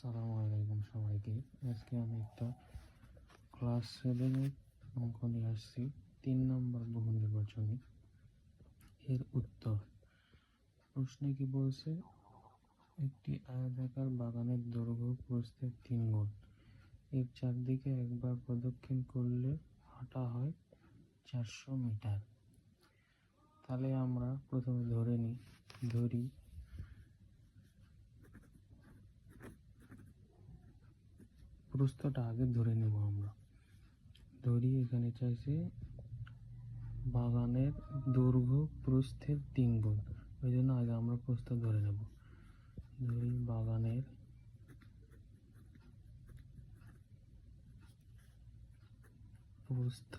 আসসালামু আলাইকুম সবাইকে। আজকে আমি একটা ক্লাস 7-এর অঙ্ক নিয়ে আসছি। 3 নম্বর বহু নির্বাচনী এর উত্তর। প্রশ্নে কি বলছে? একটি আয়তাকার বাগানের দৈর্ঘ্য প্রস্থের 3 গুণ। এর চারদিকে একবার প্রদক্ষিণ করলে হাঁটা হয় 400 মিটার। তাহলে আমরা প্রথমে ধরি প্রস্থটা আগে ধরে নেব। আমরা ধরি এখানে চাইছে বাগানের দৈর্ঘ্য প্রস্থের 3 গুণ। ওই জন্য আগে আমরা প্রস্থ ধরে নেব। ধরি বাগানের প্রস্থ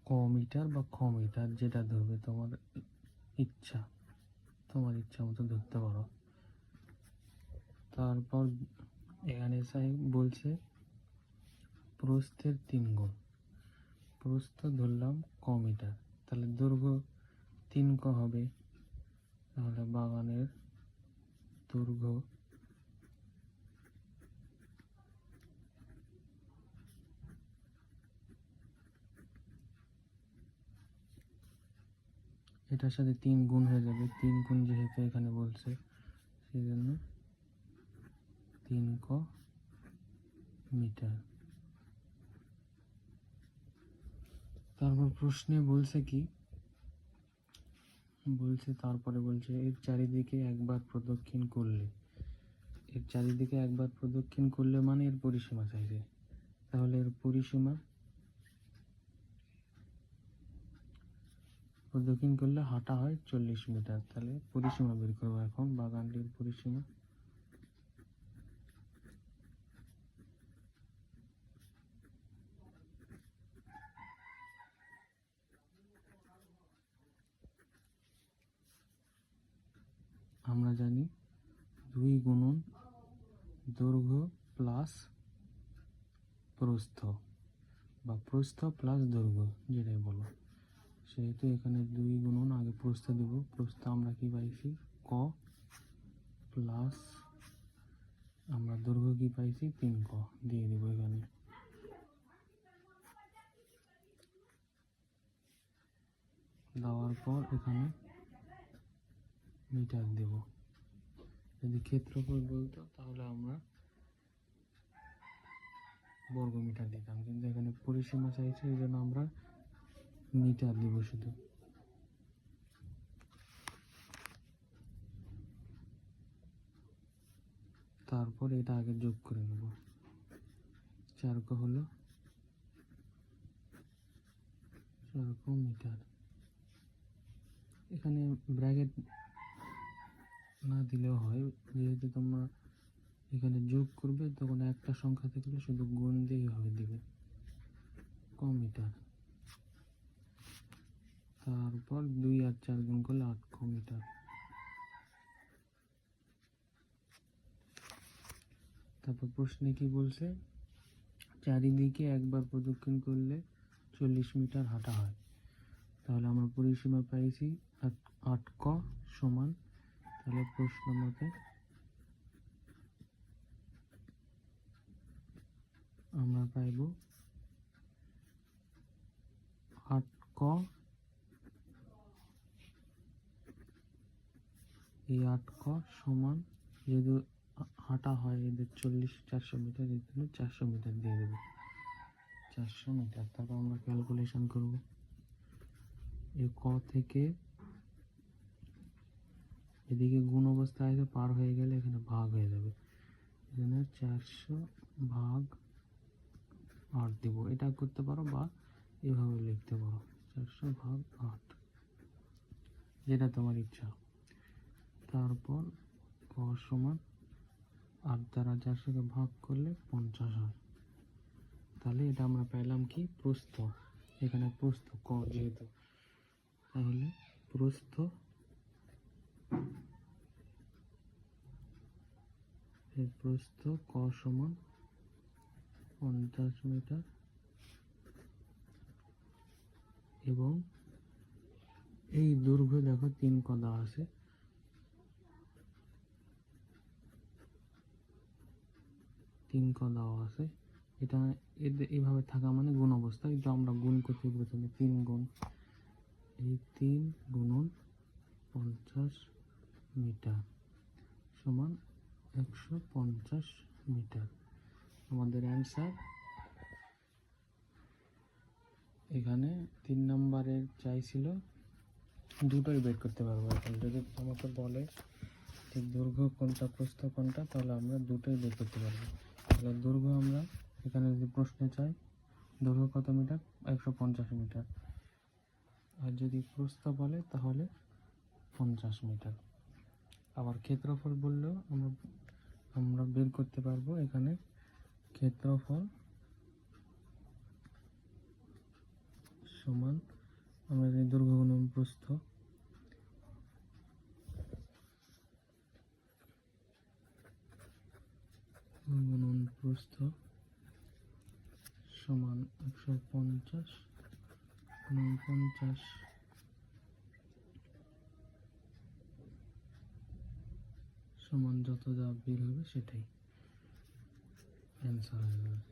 ক মিটার বা খ মিটার, যেটা ধরবে তোমার ইচ্ছা মতো ধরতে পারো। তারপর এখানে বলছে প্রস্থের 3 গুণ। প্রস্থ ধরলাম ক মিটার, তাহলে দৈর্ঘ্য 3 ক হবে। তাহলে বাগানের দৈর্ঘ্য এটার সাথে 3 গুণ হয়ে যাবে। 3 গুণ যেহেতু এখানে বলছে, সেই জন্য 3 ক মিটার। তারপর প্রশ্নে বলছে কি বলছে, তারপরে বলছে এর চারিদিকে একবার প্রদক্ষিণ করলে মানে এর পরিসীমা চাইছে। তাহলে এর পরিসীমা প্রদক্ষিণ করলে হাঁটা হয় 40 মিটার। তাহলে পরিসীমা বের করবো এখন। বাগানটির পরিসীমা আমরা জানি 2 গুণন দৈর্ঘ্য প্লাস প্রস্থ, বা প্রস্থ প্লাস দৈর্ঘ্য যেটাই বলো। সেহেতু এখানে 2 গুণন, আগে প্রস্থ দেব। প্রস্থ আমরা কি পাইছি? ক, প্লাস আমরা দৈর্ঘ্য কি পাইছি? 3 ক দিয়ে দেবো এখানে। দেওয়ার পর এখানে মিটার দেব। যদি ক্ষেত্রফল বলতো তাহলে আমরা বর্গ মিটার দিতাম, কিন্তু এখানে পরিসীমা চাইছে, এই জন্য আমরা মিটার দিব শুধু। তারপর এটা আগে যোগ করে নেব। 4 ক হলো 4 ক মিটার। এখানে ব্র্যাকেট না দিলেও হয়, যেহেতু তোমরা এখানে যোগ করবে তখন একটা সংখ্যা থাকলে শুধু গুণ দিয়েই হবে, দিবে ক মিটার। তারপর 2 আর 4 গুণ করলে 8 ক মিটার। তারপর প্রশ্নে কি বলছে? চারিদিকে একবার প্রদক্ষিণ করলে 40 মিটার হাঁটা হয়। তাহলে আমরা পরিসীমা পাইছি 8 ক সমান, তাহলে প্রশ্ন মতে আমরা পাইব 8 ক। এই 8 ক সমান, যেহেতু হাঁটা হয় এদের 400 মিটার, এর জন্য 400 মিটার দিয়ে দেবো। 400 মিটার। তারপর আমরা ক্যালকুলেশন করব। এই ক থেকে এদিকে গুণ অবস্থা আছে, পার হয়ে গেলে এখানে ভাগ হয়ে যাবে। এখানে 400 ভাগ 8 দিব। এটা করতে পারো বা এভাবে লিখতে পারো, 400 ভাগ 8, যেটা তোমার ইচ্ছা। তারপর ক সমান 8 দ্বারা 400-কে ভাগ করলে 50 হয়। তাহলে এটা আমরা পেলাম কি? প্রস্থ। এখানে প্রস্থ ক যেহেতু, তাহলে প্রস্থ ক সমান 50 মিটার এবং এই দৈর্ঘ্য দেখো 3 ক দেওয়া আছে, 3 ক দেওয়া আছে। এটা এইভাবে থাকা মানে গুণ অবস্থা, কিন্তু আমরা গুণ করতে প্রথমে 3 গুণ এই 3 গুণন 50 মিটার সমান 150 মিটার। আমাদের অ্যান্সার এখানে 3 নম্বরের চাইছিল, দুটোই বের করতে পারবো। এখন যদি আমাকে বলে যে দৈর্ঘ্য কোনটা প্রস্থ কোনটা, তাহলে আমরা দুটোই বের করতে পারবো। তাহলে দৈর্ঘ্য আমরা এখানে যদি প্রশ্নে চাই দৈর্ঘ্য কত মিটার, 150 মিটার, আর যদি প্রস্থ বলে তাহলে 50 মিটার। আবার ক্ষেত্রফল বললেও আমরা বের করতে পারবো। এখানে ক্ষেত্রফল সমান আমরা জানি দৈর্ঘ্য গুণন প্রস্থ, গুণন প্রস্থ সমান 150 গুণন 50 সমান যত যা বের হবে সেটাই অ্যান্সার হয়ে যাবে।